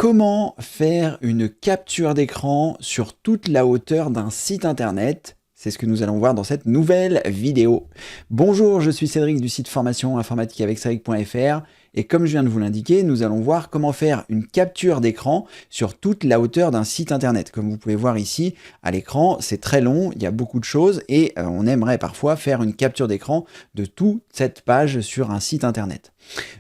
Comment faire une capture d'écran sur toute la hauteur d'un site internet? C'est ce que nous allons voir dans cette nouvelle vidéo. Bonjour, je suis Cédric du site formation informatique avec Cédric.fr et comme je viens de vous l'indiquer, nous allons voir comment faire une capture d'écran sur toute la hauteur d'un site internet. Comme vous pouvez voir ici à l'écran, c'est très long, il y a beaucoup de choses et on aimerait parfois faire une capture d'écran de toute cette page sur un site internet.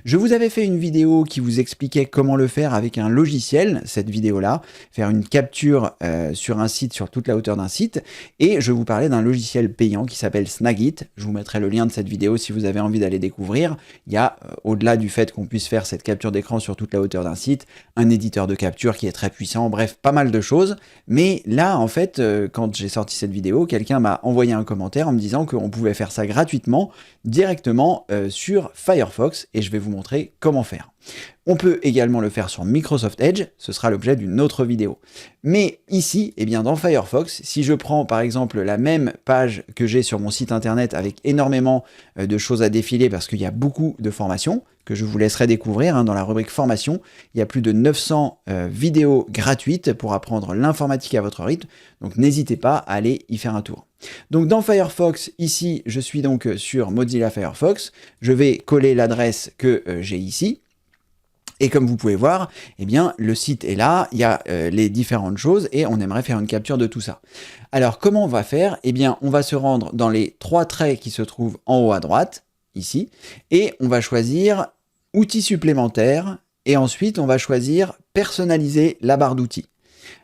Je vous avais fait une vidéo qui vous expliquait comment le faire avec un logiciel, cette vidéo-là, faire une capture sur un site, sur toute la hauteur d'un site, et je vous parlais d'un logiciel payant qui s'appelle Snagit. Je vous mettrai le lien de cette vidéo si vous avez envie d'aller découvrir. Il y a, au-delà du fait qu'on puisse faire cette capture d'écran sur toute la hauteur d'un site, un éditeur de capture qui est très puissant, bref, pas mal de choses. Mais là, en fait, quand j'ai sorti cette vidéo, quelqu'un m'a envoyé un commentaire en me disant qu'on pouvait faire ça gratuitement, directement sur Firefox, et je vais vous montrer comment faire. On peut également le faire sur Microsoft Edge, ce sera l'objet d'une autre vidéo. Mais ici, eh bien dans Firefox, si je prends par exemple la même page que j'ai sur mon site internet avec énormément de choses à défiler parce qu'il y a beaucoup de formations, que je vous laisserai découvrir dans la rubrique formation, il y a plus de 900 vidéos gratuites pour apprendre l'informatique à votre rythme, donc n'hésitez pas à aller y faire un tour. Donc dans Firefox, ici, je suis donc sur Mozilla Firefox, je vais coller l'adresse que j'ai ici, et comme vous pouvez voir, eh bien, le site est là, il y a les différentes choses et on aimerait faire une capture de tout ça. Alors, comment on va faire? Eh bien, on va se rendre dans les trois traits qui se trouvent en haut à droite, ici, et on va choisir Outils supplémentaires et ensuite, on va choisir Personnaliser la barre d'outils.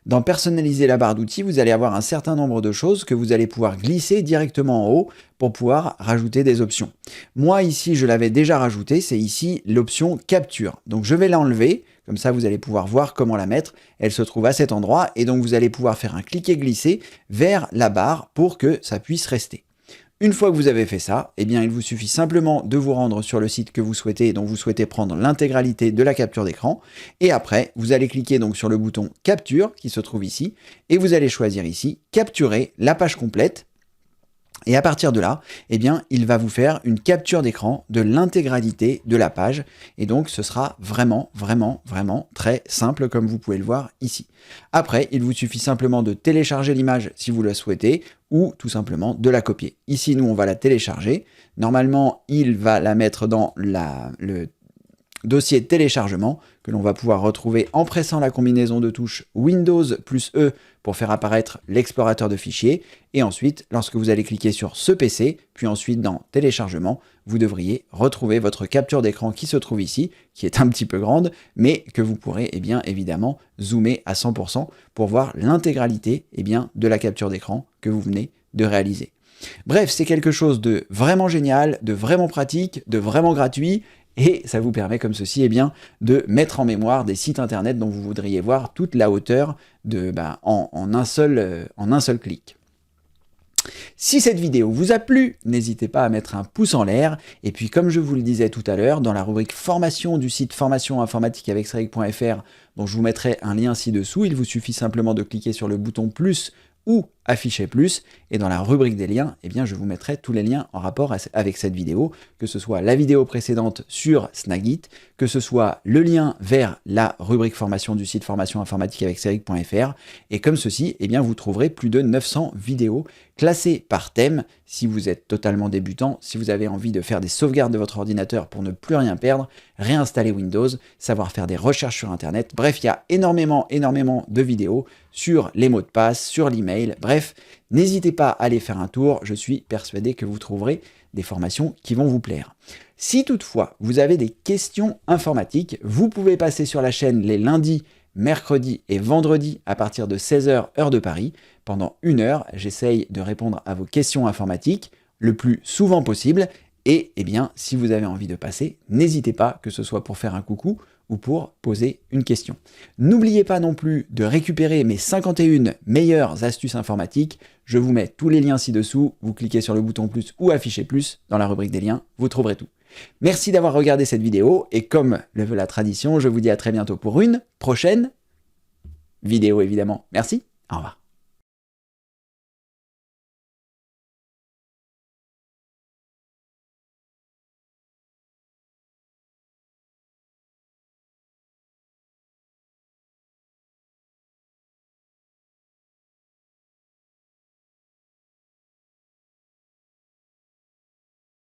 Dans Personnaliser la barre d'outils, vous allez avoir un certain nombre de choses que vous allez pouvoir glisser directement en haut pour pouvoir rajouter des options. Moi, ici, je l'avais déjà rajouté, c'est ici l'option Capture. Donc, je vais l'enlever, comme ça, vous allez pouvoir voir comment la mettre. Elle se trouve à cet endroit et donc, vous allez pouvoir faire un cliquer-glisser vers la barre pour que ça puisse rester. Une fois que vous avez fait ça, eh bien, il vous suffit simplement de vous rendre sur le site que vous souhaitez et dont vous souhaitez prendre l'intégralité de la capture d'écran. Et après, vous allez cliquer donc sur le bouton Capture qui se trouve ici et vous allez choisir ici Capturer la page complète. Et à partir de là, eh bien, il va vous faire une capture d'écran de l'intégralité de la page. Et donc, ce sera vraiment très simple comme vous pouvez le voir ici. Après, il vous suffit simplement de télécharger l'image si vous le souhaitez ou tout simplement de la copier. Ici, nous, on va la télécharger. Normalement, il va la mettre dans le dossier téléchargement que l'on va pouvoir retrouver en pressant la combinaison de touches Windows plus E pour faire apparaître l'explorateur de fichiers. Et ensuite, lorsque vous allez cliquer sur ce PC, puis ensuite dans téléchargement, vous devriez retrouver votre capture d'écran qui se trouve ici, qui est un petit peu grande, mais que vous pourrez bien évidemment zoomer à 100% pour voir l'intégralité de la capture d'écran que vous venez de réaliser. Bref, c'est quelque chose de vraiment génial, de vraiment pratique, de vraiment gratuit. Et ça vous permet comme ceci de mettre en mémoire des sites internet dont vous voudriez voir toute la hauteur en un seul clic. Si cette vidéo vous a plu, n'hésitez pas à mettre un pouce en l'air. Et puis comme je vous le disais tout à l'heure, dans la rubrique formation du site formation informatique avec Cédric.fr, dont je vous mettrai un lien ci-dessous, il vous suffit simplement de cliquer sur le bouton plus ou afficher plus, et dans la rubrique des liens, je vous mettrai tous les liens en rapport avec cette vidéo, que ce soit la vidéo précédente sur Snagit, que ce soit le lien vers la rubrique formation du site formation informatique avec Cédric.fr, et comme ceci, vous trouverez plus de 900 vidéos classées par thème. Si vous êtes totalement débutant, si vous avez envie de faire des sauvegardes de votre ordinateur pour ne plus rien perdre, réinstaller Windows, savoir faire des recherches sur Internet, bref, il y a énormément de vidéos sur les mots de passe, sur l'email, bref, n'hésitez pas à aller faire un tour, je suis persuadé que vous trouverez des formations qui vont vous plaire. Si toutefois vous avez des questions informatiques, vous pouvez passer sur la chaîne les lundis, mercredis et vendredis à partir de 16h heure de Paris. Pendant 1 heure, j'essaye de répondre à vos questions informatiques le plus souvent possible. Et si vous avez envie de passer, n'hésitez pas, que ce soit pour faire un coucou ou pour poser une question. N'oubliez pas non plus de récupérer mes 51 meilleures astuces informatiques. Je vous mets tous les liens ci-dessous. Vous cliquez sur le bouton plus ou afficher plus dans la rubrique des liens. Vous trouverez tout. Merci d'avoir regardé cette vidéo et comme le veut la tradition, je vous dis à très bientôt pour une prochaine vidéo évidemment. Merci, au revoir.